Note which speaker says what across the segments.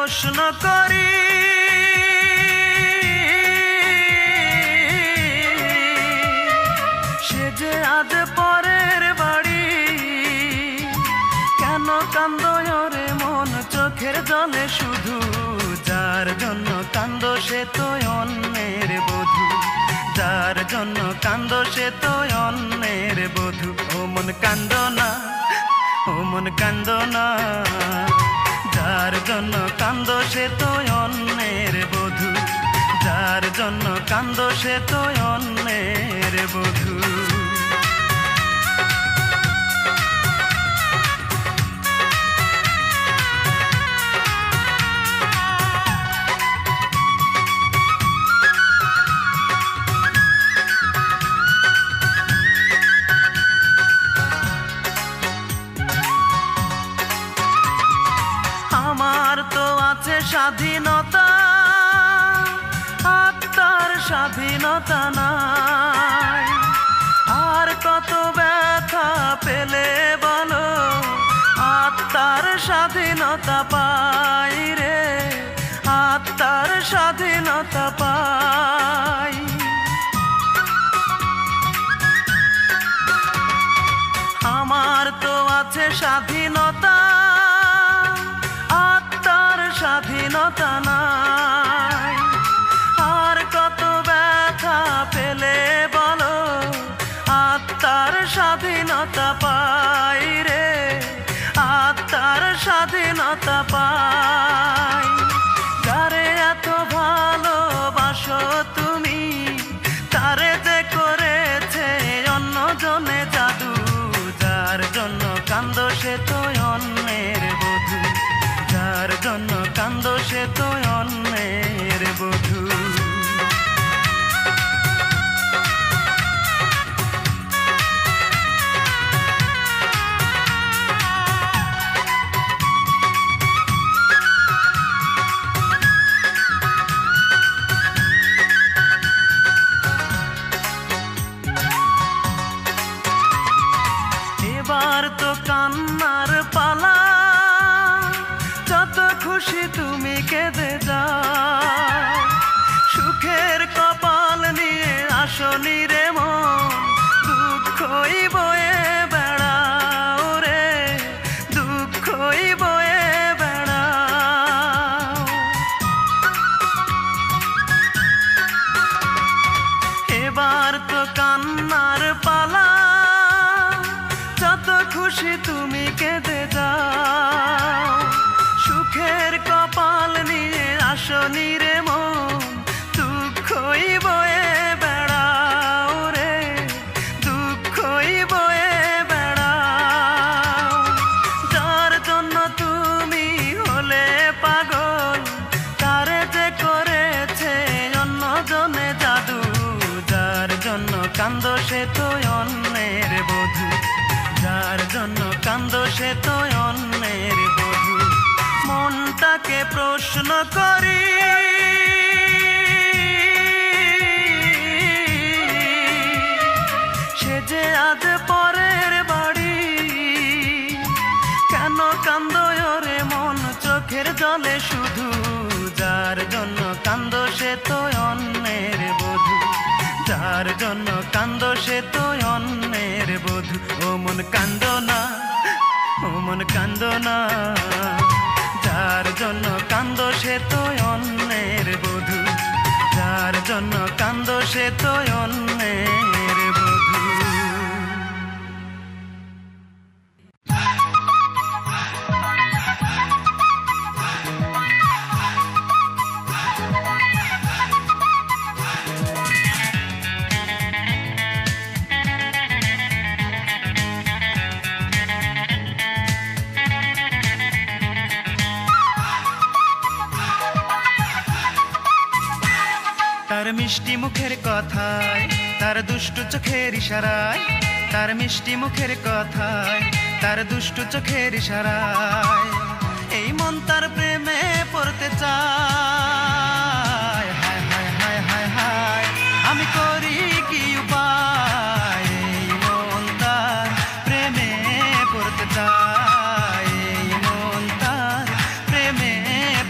Speaker 1: প্রশ্ন করি, সে যে আজ পরের বাড়ি, কেন কান্দো রে মন চোখের জলে শুধু? যার জন্য কান্দো সে তো অন্যের বধূ, যার জন্য কান্দো সে তো অন্যের বধূ। ও মন কান্দো না, ও মন কান্দো না, যার জন্য কান্দো সে তো অন্যের বধূ, যার জন্য কান্দো সে তো অন্যের বধূ। আমার তো আছে স্বাধীনতা, আত্মার স্বাধীনতা নাই। আর কত ব্যথা পেলে বলো, আত্মার স্বাধীনতা পাই রে, আত্মার স্বাধীনতা পাই। আমার তো আছে স্বাধীনতা, আত্মার স্বাধীনতা নাই। আর কত ব্যথা পেলে বলো, আত্মার স্বাধীনতা পাই রে, আত্মার স্বাধীনতা পাই। যারে এত ভালোবাসো তুমি, তারে যে করেছে অন্যজনে জাদু, যার জন্য কান্দো সে তো অন্যের বধূ, যার জন্য কান্দো সে তো অন্যের বধূ। এবার তো কান্নার পালা, যত খুশি তুমি কেঁদে যাও। সুখের কপাল নিয়ে আসনি রে মন, দুঃখই বয়ে বেড়াও রে, দুঃখই বয়ে বেড়াও। এবার তো কান্নার পালা, যত খুশি তুমি কেঁদে যাও। সুখের কপাল নিয়ে আসনি রে মন, দুঃখই বয়ে বেড়াও রে, দুঃখই বয়ে বেড়াও। যার জন্য তুমি হলে পাগল, তারে যে করেছে অন্যজনে জাদু, যার জন্য কান্দো সে তো অন্যের বধূ, যার জন্য কান্দো সে তো অন্যের বধূ। মনটাকে প্রশ্ন করি, সে যে আজ পরের বাড়ি, কেন কান্দো রে মন চোখের জলে শুধু? যার জন্য কান্দো সে তো অন্যের বধূ, যার জন্য কান্দো সে তো অন্যের বধূ। ও মন কান্দো না, ও মন কান্দো না, যার জন্য কান্দো সে তো অন্যের বধূ, যার জন্য কান্দো সে তো অন্যের বধূ। তার মিষ্টি মুখের কথায়, তার দুষ্টু চোখের ইশারায়, তার মিষ্টি মুখের কথায়, তার দুষ্টু চোখের ইশারায়, এই মন তার প্রেমে পড়তে চায়। হায় হায় হায় হায় হায়, আমি করি কি উপায়, এই মন তার প্রেমে পড়তে চায়, এই মন তার প্রেমে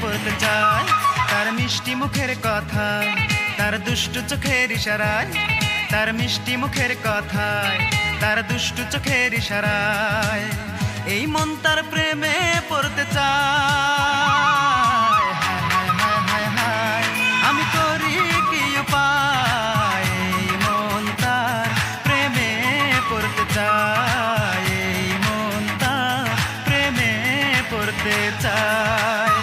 Speaker 1: পড়তে কথায়, তার দুষ্টু চোখের ইশারায়, তার মিষ্টি মুখের কথায়, তার দুষ্টু চোখের ইশারায় এই মন তার প্রেমে পড়তে চায়। হায় হায় হায় হায়, আমি করি কি উপায়, এই মন তার প্রেমে পড়তে চায়, এই মন তার প্রেমে পড়তে চায়।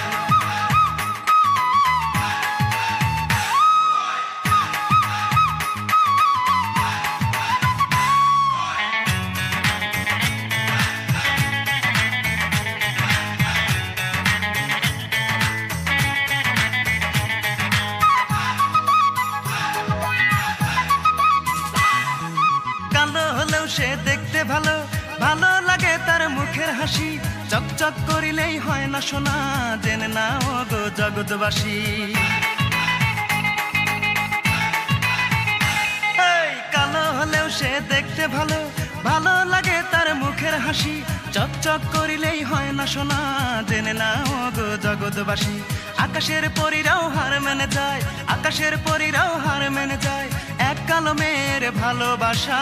Speaker 1: কালো হলেও সে দেখতে ভালো, ভালো লাগে তার মুখের হাসি, চকচক করিলেই হয় না সোনা, জেনে না ও গো জগৎবাসী। এই কালো হলেও সে দেখতে ভালো, ভালো লাগে তার মুখের হাসি, চকচক করিলেই হয় না সোনা, জেনে না ও গো জগৎবাসী। আকাশের পরীরাও হার মেনে যায়, আকাশের পরীরাও হার মেনে যায় এক কালো মেয়ের ভালোবাসা।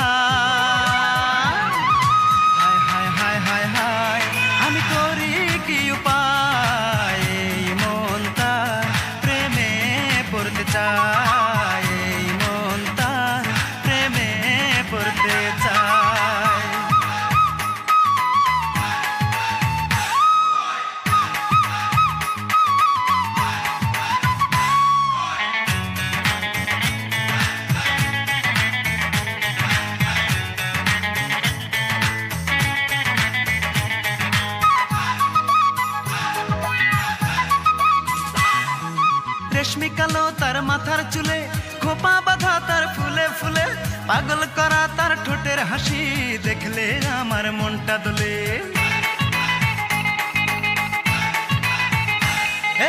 Speaker 1: হায় হায় হায় হায় হায়, আমি করি কি উপায়, এই মন তার প্রেমে পড়তে চায়, এই মন তার প্রেমে পড়তে চায়। রেশমি কালো তার মাথার চুলে, খোপা বাঁধা তার ফুলে ফুলে, পাগল করা তার ঠোঁটের হাসি, দেখলে আমার মনটা দোলে।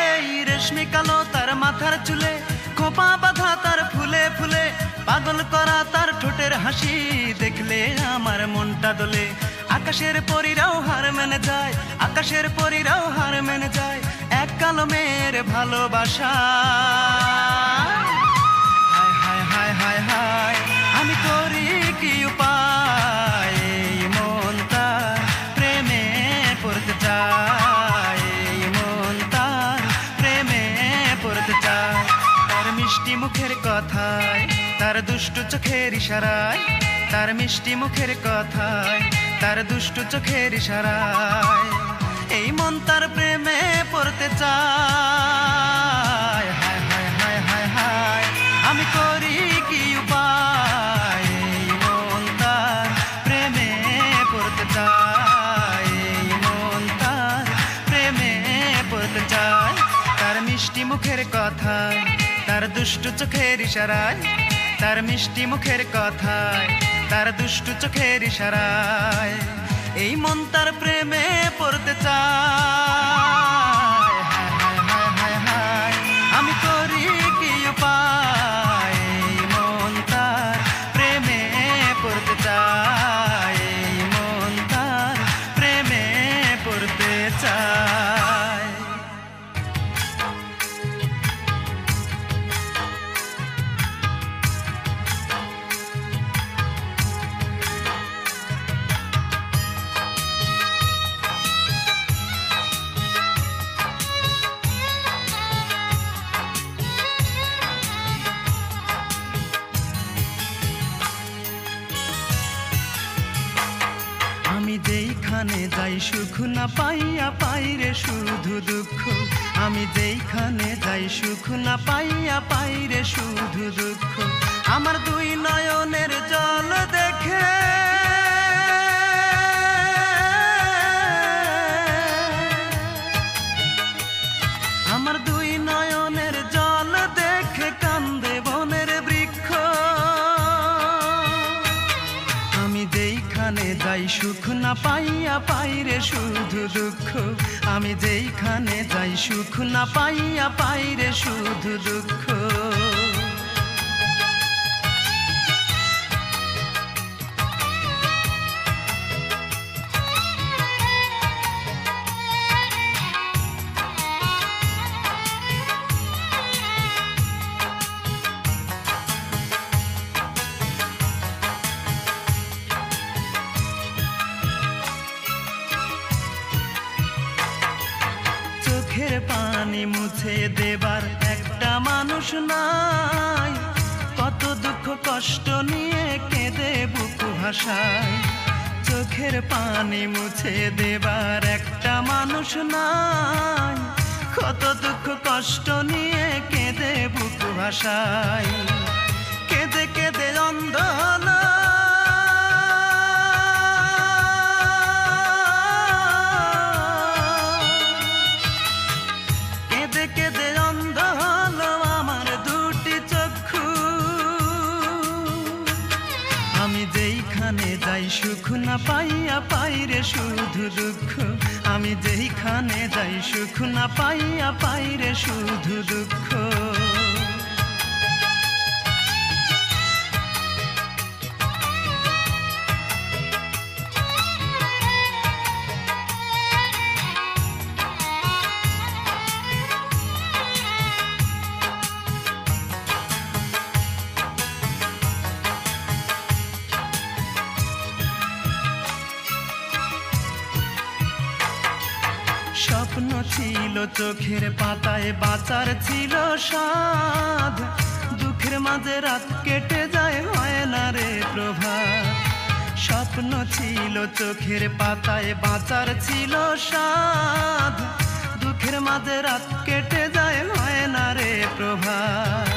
Speaker 1: এই রেশমি কালো তার মাথার চুলে, খোপা বাঁধা তার ফুলে ফুলে, পাগল করা তার ঠোঁটের হাসি, দেখলে আমার মনটা দোলে। আকাশের পরীরাও হার মেনে যায়, আকাশের পরীরাও হার মেনে যায় এক কালো মেয়ের ভালোবাসা। হায় হায় হায় হায় হায়, আমি করি কি উপায়, এই মন তার প্রেমে পড়তে চায়, এই মন তার প্রেমে পড়তে চায়। তার মিষ্টি মুখের কথায়, তার দুষ্টু চোখের ইশারায়, তার মিষ্টি মুখের কথায়, তার দুষ্টু চোখের ইশারায় এই মন তার প্রেমে পড়তে চায়। হায় হায় হায় হায় হায়, আমি করি কি উপায়, এই মন তার প্রেমে পড়তে চায়, এই মন তার প্রেমে পড়তে চায়। তার মিষ্টি মুখের কথায়, তার দুষ্টু চোখের ইশারায়, তার মিষ্টি মুখের কথায়, তার দুষ্টু চোখের ইশারায় এই মন তার প্রেমে পড়তে চায়। হায় হায় হায় হায়, আমি করি কি উপায়, এই মন তার প্রেমে পড়তে চায়, এই মন তার প্রেমে পড়তে চায়। আমি যেইখানে যাই সুখ না পাইয়া পাই রে শুধু দুঃখ, আমি যেইখানে যাই সুখ না পাইয়া পাই রে শুধু দুঃখ। আমার দুই নয়নের জল দেখে আমার দুই নয়নের জল দেখে কান্দে বনের বৃক্ষ। আমি যেইখানে যাই সুখ না পাইয়া পাই রে শুধু দুঃখ, আমি যেইখানে যাই সুখ না পাইয়া পাই রে শুধু দুঃখ। পানি মুছে দেবার একটা মানুষ নাই, কত দুঃখ কষ্ট নিয়ে কেঁদে বুক ভাসায়। চোখের পানি মুছে দেবার একটা মানুষ নাই, কত দুঃখ কষ্ট নিয়ে কেঁদে বুক ভাসায়। কেঁদে কেঁদে অন্ধ হলো, কেঁদে কেঁদে অন্ধ হলো আমার দুটি চক্ষু। আমি যেইখানে যাই সুখ না পাইয়া পাই রে শুধু দুঃখ, আমি যেইখানে যাই সুখ না পাইয়া পাই রে শুধু দুঃখ। স্বপ্ন ছিল চোখের পাতায়, বাঁচার ছিল সাধ, দুঃখের মাঝে রাত কেটে যায় হয় না রে প্রভাত। স্বপ্ন ছিল চোখের পাতায়, বাঁচার ছিল সাধ, দুঃখের মাঝে রাত কেটে যায় হয় না রে প্রভাত।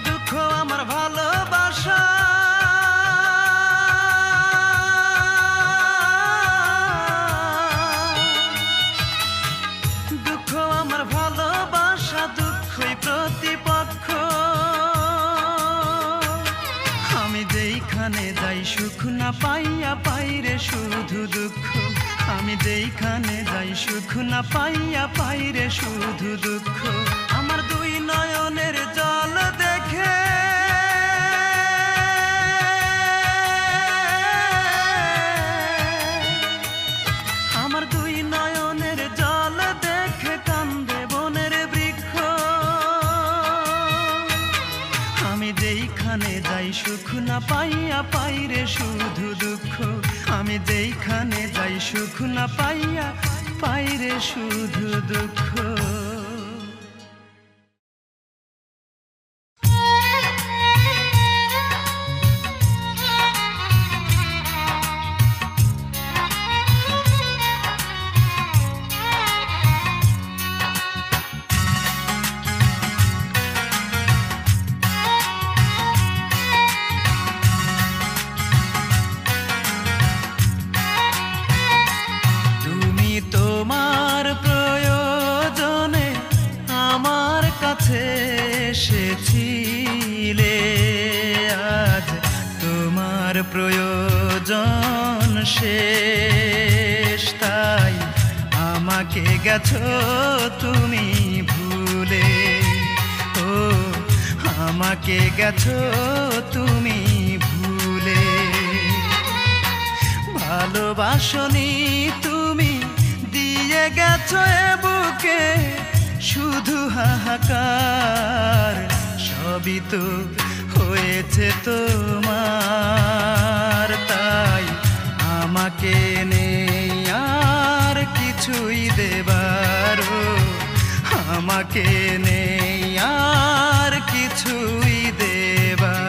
Speaker 1: দুঃখ আমার ভালোবাসা, দুঃখ আমার ভালোবাসা, দুঃখই প্রতিপক্ষ। আমি যেইখানে যাই সুখ না পাইয়া পাই রে শুধু দুঃখ, আমি যেইখানে যাই সুখ না পাইয়া পাই রে শুধু দুঃখ। আমার দুই নয়নের জল দেখে আমার দুই নয়নের জল দেখে কান্দে বনের বৃক্ষ। আমি যেইখানে যাই সুখ না পাইয়া পাই রে শুধু দুঃখ, আমি যেইখানে যাই সুখ না পাইয়া পাই রে শুধু দুঃখ। তোমার প্রয়োজনে আমার কাছে এসেছিলে, আজ তোমার প্রয়োজন শেষ, তাই আমাকে গেছো তুমি ভুলে। ও আমাকে গেছো তুমি ভুলে। ভালোবাসনি তুমি, দিয়ে গেছো এ বুকে শুধু হাহাকার। সবই তো হয়েছে তোমার, তাই আমাকে নেই আর কিছুই দেবার। আমাকে নেই আর কিছুই দেবার।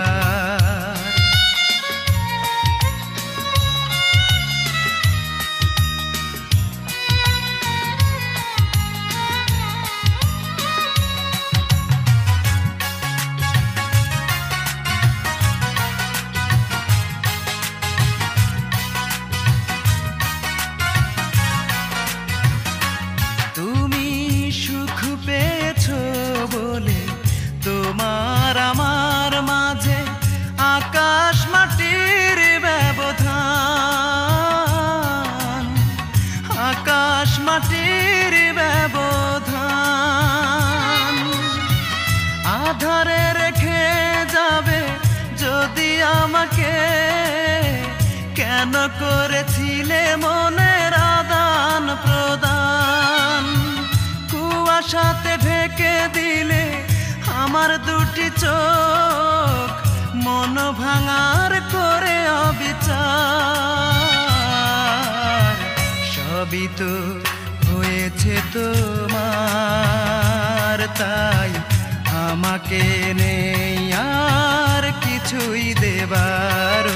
Speaker 1: বলে তোমার আমার মাঝে আকাশ মাটির ব্যবধান, আকাশ মাটির ব্যবধান। আধারে রেখে যাবে যদি আমাকে, কেন করেছিলে মনের আদান প্রদান। কুয়াশাতে ঢেকে দিলে আমার দুটি চোখ, মন ভাঙার করে অবিচার। সবই তো হয়েছে তোমার। তাই আমাকে নেই আর কিছুই দেবার,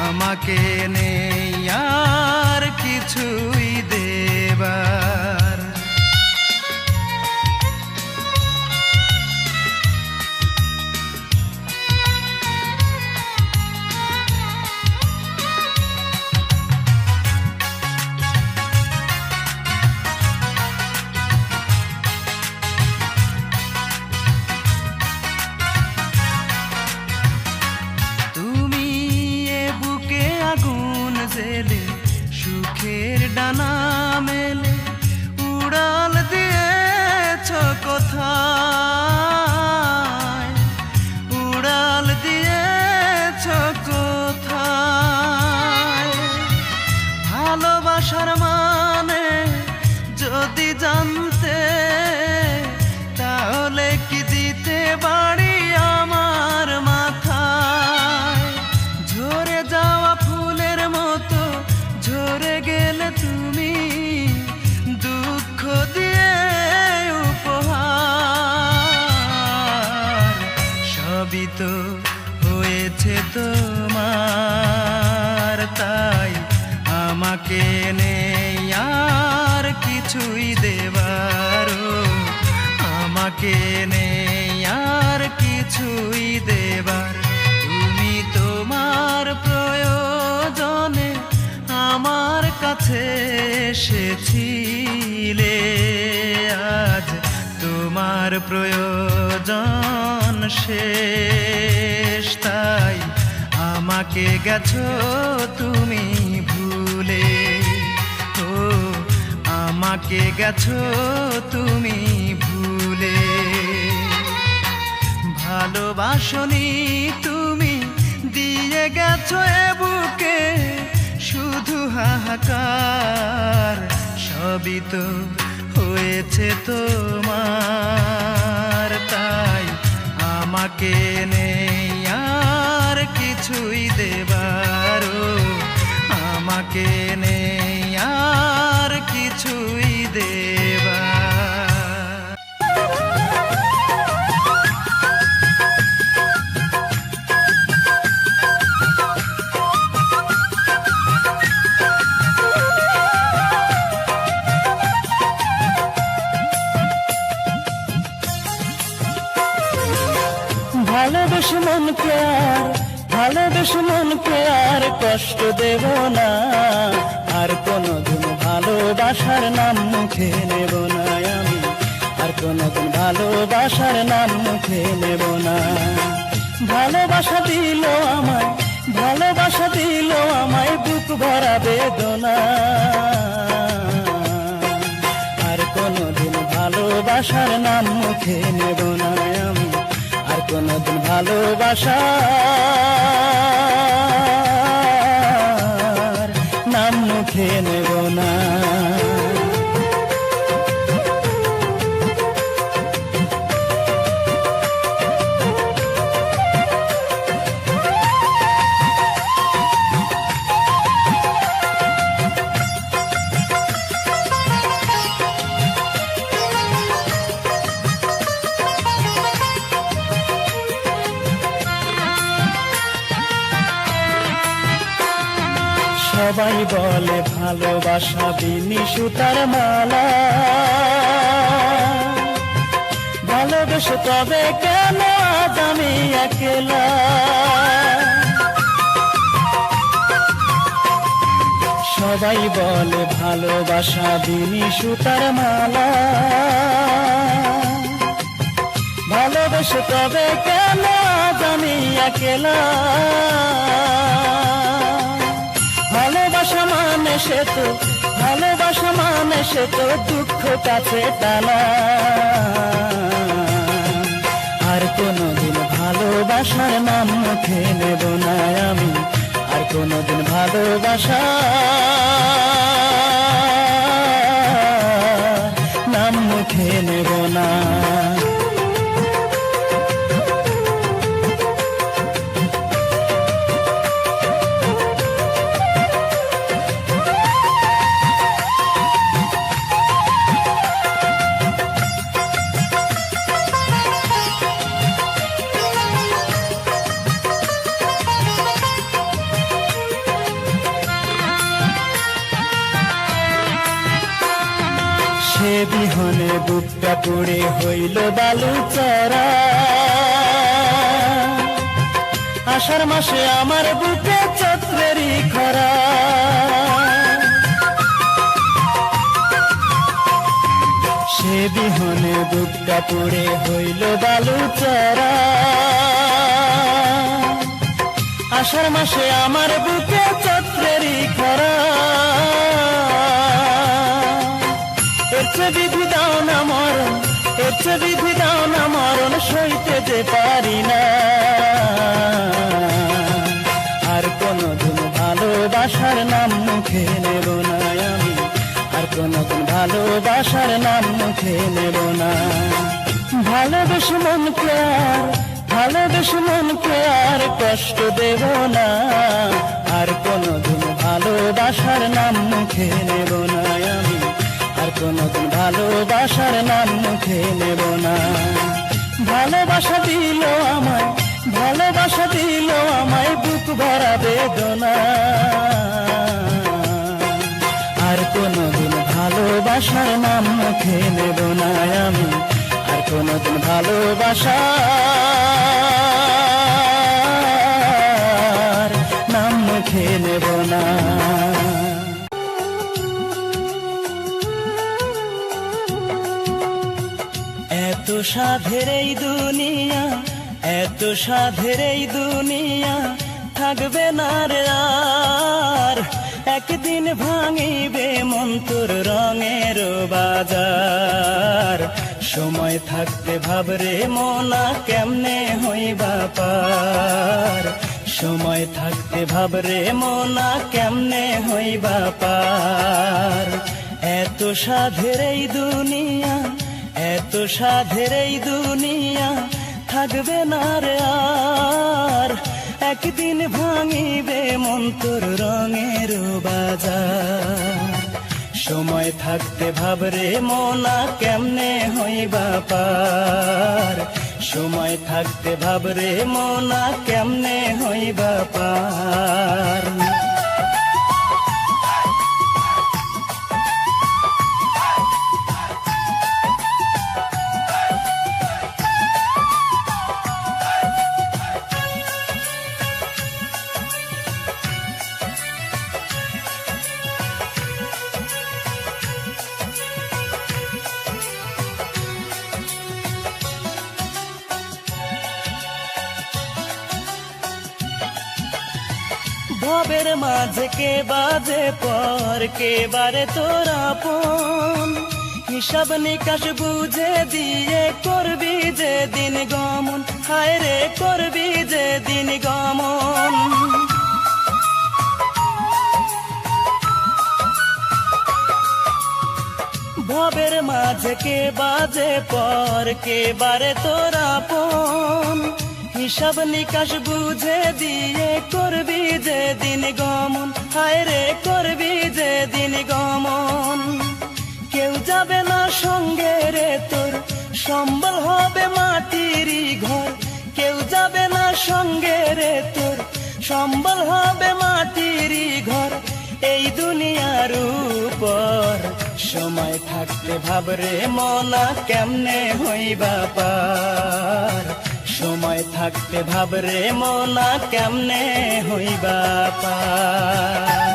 Speaker 1: আমাকে নেই আর কিছুই দেবার। সুখের ডানা মেলে উড়াল দিয়েছ কোথায়, উড়াল দিয়েছ কোথায়। ভালোবাসার মানে যদি জানতে তাহলে কি দিতে বাড়ি আমার মাথায়। ঝরে যাওয়া ফুলের মতো ঝরে গেলে তুমি দুঃখ দিয়ে উপহার। সবই তো হয়েছে তোমার, তাই আমাকে নেই আর কিছুই দেবার, আমাকে নেই আর কিছুই দেবার। তুমি তোমার প্রয়োজনে আমার কাছে এসেছিলে, আজ তোমার প্রয়োজন শেষ, তাই আমাকে গেছো তুমি ভুলে। ও আমাকে গেছো তুমি ভুলে। ভালোবাসনি তুমি, দিয়ে গেছো এ বুকে শুধু হাহাকার। সবই তো হয়েছে তোমার, তাই আমাকে নেই আর কিছুই দেবার, আমাকে নেই আর কিছুই দেবার।
Speaker 2: ভালোবেসে মনকে আর, ভালোবেসে মনকে আর কষ্ট দেব না, আর কোনোদিন ভালোবাসার নাম মুখে নেব না আমি, আর কোনোদিন ভালোবাসার নাম মুখে নেব না। ভালোবাসা দিল আমায়, ভালোবাসা দিল আমায় বুক ভরা বেদনা, আর কোনোদিন ভালোবাসার নাম মুখে নেব না আমি, আর কোনোদিন ভালোবাসার নাম মুখে নেব না। সবাই বলে ভালোবাসা বিনি সুতার মালা, ভালোবেসে তবে কেন আজ আমি একলা। সবাই বলে ভালোবাসা বিনি সুতার মালা, ভালোবেসে তবে কেন আজ আমি একলা। ভালোবাসা মানে সে তো, ভালোবাসা মানে সে তো দুঃখ কাছে টানা, আর কোনোদিন ভালোবাসার নাম মুখে নেব না আমি, আর কোনোদিন ভালোবাসা নাম মুখে নেব না। বিহনে বুকটা পুড়ে হইল বালু চরা, আষাঢ় মাসে আমার বুকে চৈত্রেরই খরা। সে বিহনে বুকটা পুড়ে হইল বালু চরা, আষাঢ় মাসে আমার বুকে চৈত্রেরই খরা। এর চেয়ে বিধি দাও না মরণ, এর চেয়ে বিধি দাও না মরণ, সইতে যে পারি না। আর কোনদিন ভালোবাসার নাম মুখে নেব না আমি, আর কোনদিন ভালোবাসার নাম মুখে নেব না। ভালোবেসে মনকে আর, ভালোবেসে মনকে আর কষ্ট দেব না, আর কোনদিন ভালোবাসার নাম মুখে নেব না আমি, আর কোনদিন ভালোবাসার নাম মুখে নেব না। ভালোবাসা দিল আমায়, ভালোবাসা দিল আমায় বুক ভরা বেদনা, আর কোনদিন ভালোবাসার নাম মুখে নেব না আমি, আর কোনদিন ভালোবাসার নাম মুখে নেব না। এত সাধের এই দুনিয়া, এত সাধের এই দুনিয়া, থাকবে না রে আর। একদিন ভাঙিবে মন তোর রঙের বাজার, সময় থাকতে ভাবরে মনা কেমনে হইবা পার, সময় থাকতে ভাবরে মনা কেমনে হইবা পার। এত সাধের এই দুনিয়া, এত সাধের এই দুনিয়া, থাকবে না রে আর। একদিন ভাঙিবে মন তোর রঙের বাজার, সময় থাকতে ভাবরে মনা কেমনে হইবা পার, সময় থাকতে ভাবরে মনা কেমনে হইবা পার। ভবের মাঝে কে বাজে পর, কে বারে তোর আপন, হিসাব নিকাশ বুঝে দিয়ে করবি যে দিন গমন, হায় রে করবি যে দিন গমন। ভবের মাঝে কে বাজে পর, কে বারে তোর আপন, হিসাব নিকাশ বুঝে দিয়ে করবি যে দিন গমন, হায় রে করবি যে দিন গমন। কেউ যাবে না সঙ্গে রে তোর, সম্বল হবে মাটিরই ঘর, কেউ যাবে না সঙ্গে রে তোর, সম্বল হবে মাটিরই ঘর। এই দুনিয়ার উপর সময় থাকতে ভাবরে মনা কেমনে হইবা পার, সময় থাকতে ভাবরে মনা কেমনে হইবা পার।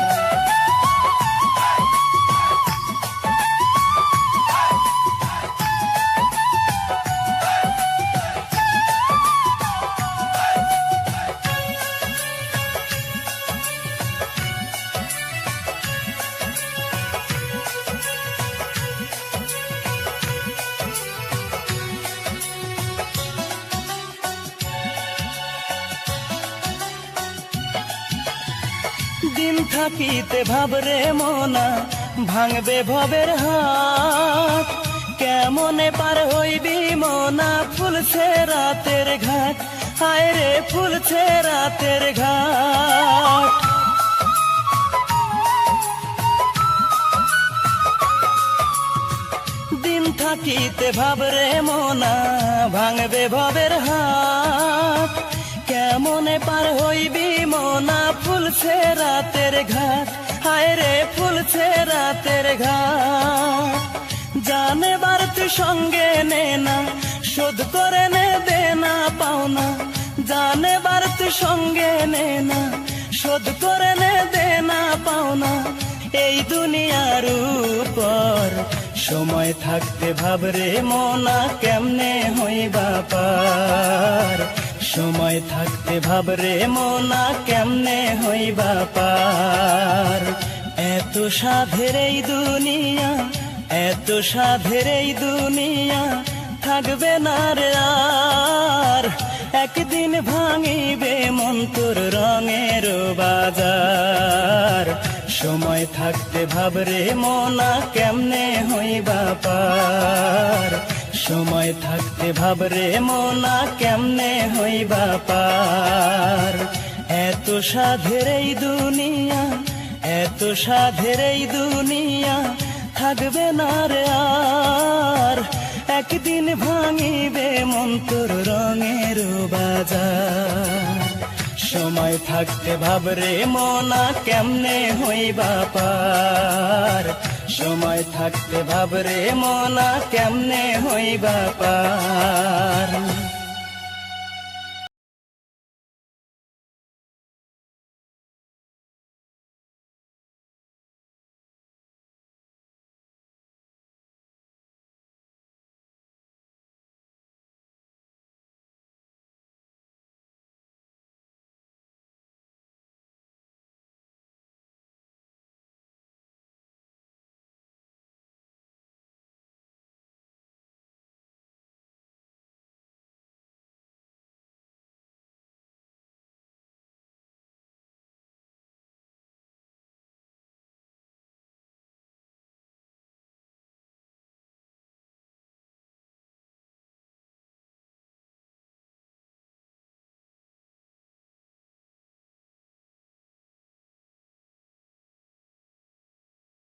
Speaker 2: দিন থাকিতে ভাবরে মনা ভাঙবে ভবের হাত, কেমনে পার হইবি মনা ফুলছে রাতের ঘাট, হায় রে ফুলছে রাতের ঘাট। দিন থাকিতে ভাবরে মনা ভাঙবে ভবের হাত, কেমনে পার হইবি মনা ফুলছে রাতের ঘাট, হায় রে ফুলছে রাতের ঘাট। জানে বাড়তি সঙ্গে নে না, শোধ করে নে দেনা পাওনা। জানে বাড়তি সঙ্গে নে না, শোধ করে নে দেনা পাওনা। এই দুনিয়ার উপর সময় থাকতে ভাবরে মনা, কেমনে হইবা পার। সময় থাকতে ভাবরে মনা, কেমনে হইবা পার। এত সাধের এই দুনিয়া, এত সাধের এই দুনিয়া, থাকবে না রে আর। একদিন ভাঙিবে মন তোর রঙের বাজার। সময় থাকতে ভাবরে মনা, কেমনে হইবা পার। সময় থাকতে ভাবরে মনা, কেমনে হইবা পার। এত সাধের এই দুনিয়া, এত সাধের এই দুনিয়া, থাকবে না রে আর। একদিন ভাঙিবে মন তোর রঙের বাজার। সময় থাকতে ভাবরে মনা, কেমনে হইবা পার। সময় থাকতে ভাবরে মনা, কেমনে হইবা পার।